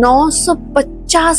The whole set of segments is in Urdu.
950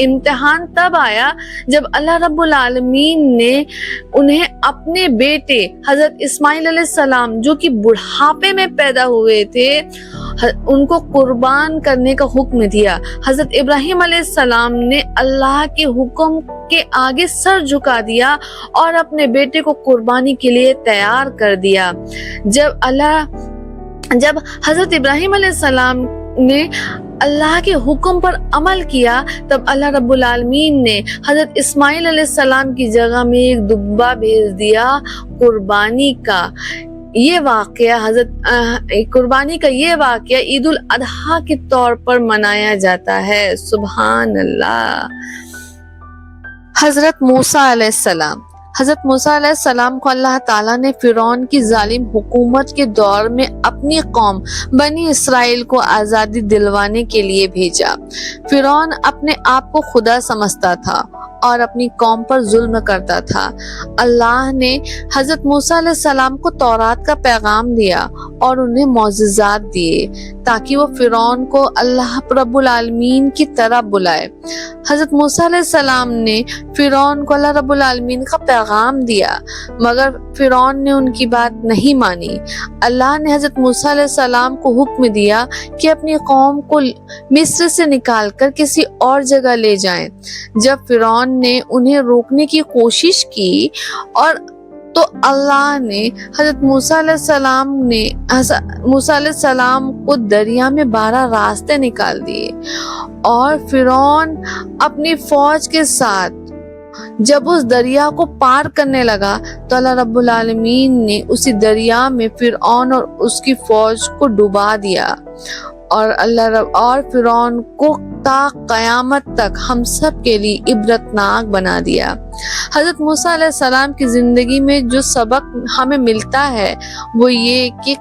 امتحان تب آیا جب اللہ رب العالمین نے انہیں اپنے بیٹے حضرت اسماعیل علیہ السلام جو کہ بڑھاپے میں پیدا ہوئے تھے ان کو قربان کرنے کا حکم دیا۔ حضرت ابراہیم علیہ السلام نے اللہ کے حکم کے آگے سر جھکا دیا اور اپنے بیٹے کو قربانی کے لیے تیار کر دیا۔ جب حضرت ابراہیم علیہ السلام نے اللہ کے حکم پر عمل کیا تب اللہ رب العالمین نے حضرت اسماعیل علیہ السلام کی جگہ میں ایک دبا بھیج دیا قربانی کا۔ یہ واقعہ عید الاضحیٰ کے طور پر منایا جاتا ہے۔ سبحان اللہ۔ حضرت موسیٰ علیہ السلام کو اللہ تعالیٰ نے فرعون کی ظالم حکومت کے دور میں اپنی قوم بنی اسرائیل کو آزادی دلوانے کے لیے بھیجا۔ فرعون اپنے آپ کو خدا سمجھتا تھا اور اپنی قوم پر ظلم کرتا تھا۔ اللہ نے حضرت موسیٰ علیہ السلام کو تورات کا پیغام دیا اور انہیں معجزات دیے تاکہ وہ فرعون کو اللہ رب العالمین کی طرف بلائے۔ حضرت موسیٰ علیہ السلام نے فرعون کو اللہ رب العالمین کا پیغام دیا مگر فرعون نے ان کی بات نہیں مانی۔ اللہ نے حضرت موسیٰ علیہ السلام کو حکم دیا کہ اپنی قوم کو مصر سے نکال کر کسی اور جگہ لے جائیں۔ جب فرعون نے انہیں روکنے کی کوشش کی تو اللہ نے حضرت موسیٰ علیہ السلام کو دریا میں 12 راستے نکال دیے اور فرعون اپنی فوج کے ساتھ جب اس دریا کو پار کرنے لگا تو اللہ رب العالمین نے اسی دریا میں فرعون اور اس کی فوج کو ڈبا دیا اور فرعون کو تا قیامت تک ہم سب کے لیے عبرتناک بنا دیا۔ حضرت موسیٰ علیہ السلام کی زندگی میں جو سبق ہمیں ملتا ہے وہ یہ کہ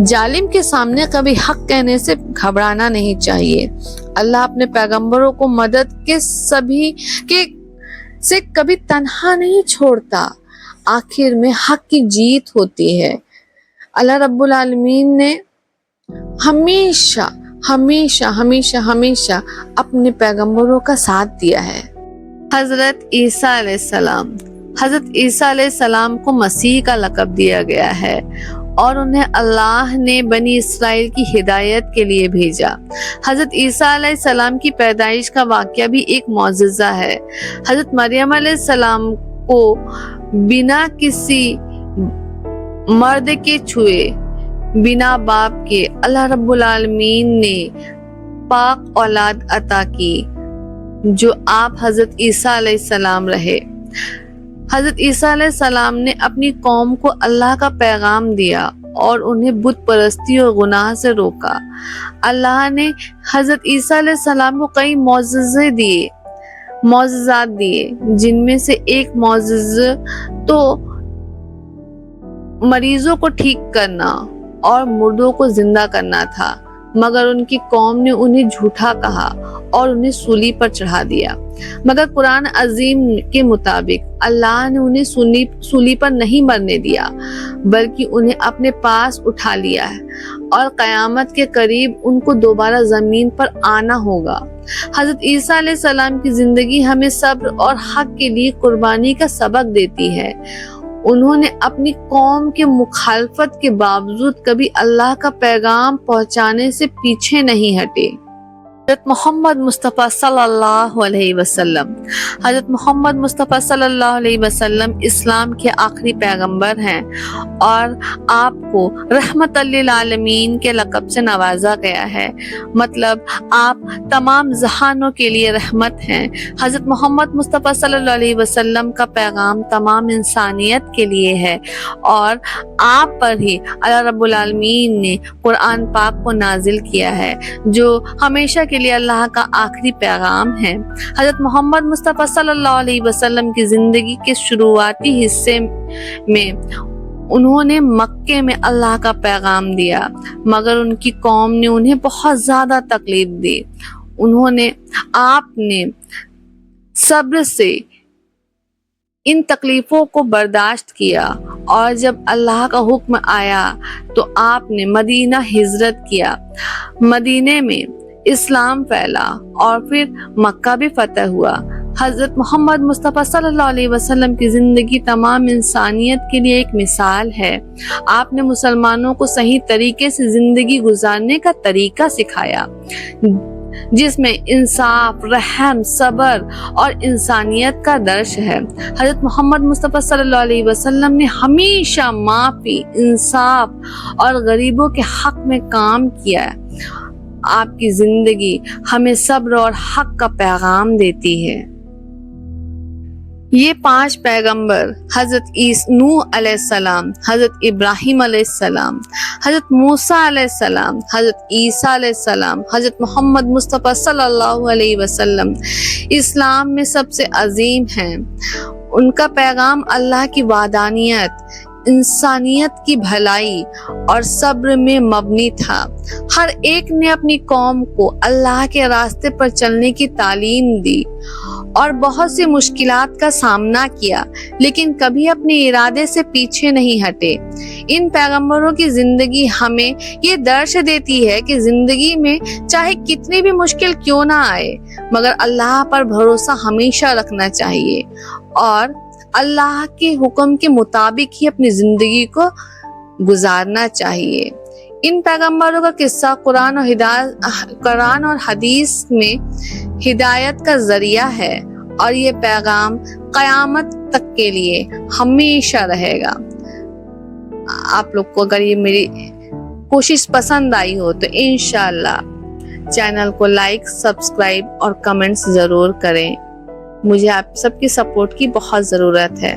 ظالم کے سامنے کبھی حق کہنے سے گھبرانا نہیں چاہیے۔ اللہ اپنے پیغمبروں کو مدد سے کبھی تنہا نہیں چھوڑتا۔ آخر میں حق کی جیت ہوتی ہے۔ اللہ رب العالمین نے ہمیشہ اپنے پیغمبروں کا ساتھ دیا ہے۔ حضرت عیسیٰ علیہ السلام کو مسیح کا لقب دیا گیا ہے اور انہیں اللہ نے بنی اسرائیل کی ہدایت کے لیے بھیجا۔ حضرت عیسیٰ علیہ السلام کی پیدائش کا واقعہ بھی ایک معجزہ ہے۔ حضرت مریم علیہ السلام کو بنا کسی مرد کے چھوئے، بنا باپ کے اللہ رب العالمین نے پاک اولاد عطا کی جو آپ حضرت عیسیٰ علیہ السلام رہے۔ حضرت عیسیٰ علیہ السلام نے اپنی قوم کو اللہ کا پیغام دیا اور انہیں بت پرستی اور گناہ سے روکا۔ اللہ نے حضرت عیسیٰ علیہ السلام کو کئی معجزات دیے جن میں سے ایک معجزہ تو مریضوں کو ٹھیک کرنا اور مردوں کو زندہ کرنا تھا، مگر ان کی قوم نے انہیں جھوٹا کہا اور انہیں سولی پر چڑھا دیا۔ مگر قرآن عظیم کے مطابق اللہ نے انہیں سولی پر نہیں مرنے دیا بلکہ انہیں اپنے پاس اٹھا لیا ہے اور قیامت کے قریب ان کو دوبارہ زمین پر آنا ہوگا۔ حضرت عیسیٰ علیہ السلام کی زندگی ہمیں صبر اور حق کے لیے قربانی کا سبق دیتی ہے۔ انہوں نے اپنی قوم کے مخالفت کے باوجود کبھی اللہ کا پیغام پہنچانے سے پیچھے نہیں ہٹے۔ حضرت محمد مصطفیٰ صلی اللہ علیہ وسلم اسلام کے آخری پیغمبر ہیں اور آپ کو رحمت للعالمین کے لقب سے نوازا گیا ہے، مطلب آپ تمام جہانوں کے لیے رحمت ہیں۔ حضرت محمد مصطفیٰ صلی اللہ علیہ وسلم کا پیغام تمام انسانیت کے لیے ہے اور آپ پر ہی اللہ رب العالمین نے قرآن پاک کو نازل کیا ہے جو ہمیشہ کے لیے اللہ کا آخری پیغام ہے۔ حضرت محمد مصطفیٰ صلی اللہ علیہ وسلم کی زندگی کے شروعاتی حصے میں انہوں نے مکے میں اللہ کا پیغام دیا مگر ان کی قوم نے انہیں بہت زیادہ تکلیف دی۔ آپ نے صبر سے ان تکلیفوں کو برداشت کیا اور جب اللہ کا حکم آیا تو آپ نے مدینہ ہجرت کیا۔ مدینے میں اسلام پھیلا اور پھر مکہ بھی فتح ہوا۔ حضرت محمد مصطفیٰ صلی اللہ علیہ وسلم کی زندگی تمام انسانیت کے لیے ایک مثال ہے۔ آپ نے مسلمانوں کو صحیح طریقے سے زندگی گزارنے کا طریقہ سکھایا، جس میں انصاف، رحم، صبر اور انسانیت کا درس ہے۔ حضرت محمد مصطفیٰ صلی اللہ علیہ وسلم نے ہمیشہ معافی، انصاف اور غریبوں کے حق میں کام کیا ہے۔ آپ کی زندگی ہمیں صبر اور حق کا پیغام دیتی ہے۔ یہ 5 پیغمبر حضرت نوح علیہ السلام، حضرت ابراہیم علیہ السلام، حضرت موسیٰ علیہ السلام، حضرت عیسیٰ علیہ السلام، حضرت محمد مصطفیٰ صلی اللہ علیہ وسلم اسلام میں سب سے عظیم ہیں۔ ان کا پیغام اللہ کی وحدانیت، انسانیت کی بھلائی اور صبر میں مبنی تھا۔ ہر ایک نے اپنی قوم کو اللہ کے راستے پر چلنے کی تعلیم دی اور بہت سی مشکلات کا سامنا کیا، لیکن کبھی اپنے ارادے سے پیچھے نہیں ہٹے۔ ان پیغمبروں کی زندگی ہمیں یہ درس دیتی ہے کہ زندگی میں چاہے کتنی بھی مشکل کیوں نہ آئے، مگر اللہ پر بھروسہ ہمیشہ رکھنا چاہیے اور اللہ کے حکم کے مطابق ہی اپنی زندگی کو گزارنا چاہیے۔ ان پیغمبروں کا قصہ قرآن اور حدیث میں ہدایت کا ذریعہ ہے اور یہ پیغام قیامت تک کے لیے ہمیشہ رہے گا۔ آپ لوگ کو اگر یہ میری کوشش پسند آئی ہو تو انشاءاللہ چینل کو لائک، سبسکرائب اور کمنٹس ضرور کریں۔ مجھے آپ سب کی سپورٹ کی بہت ضرورت ہے۔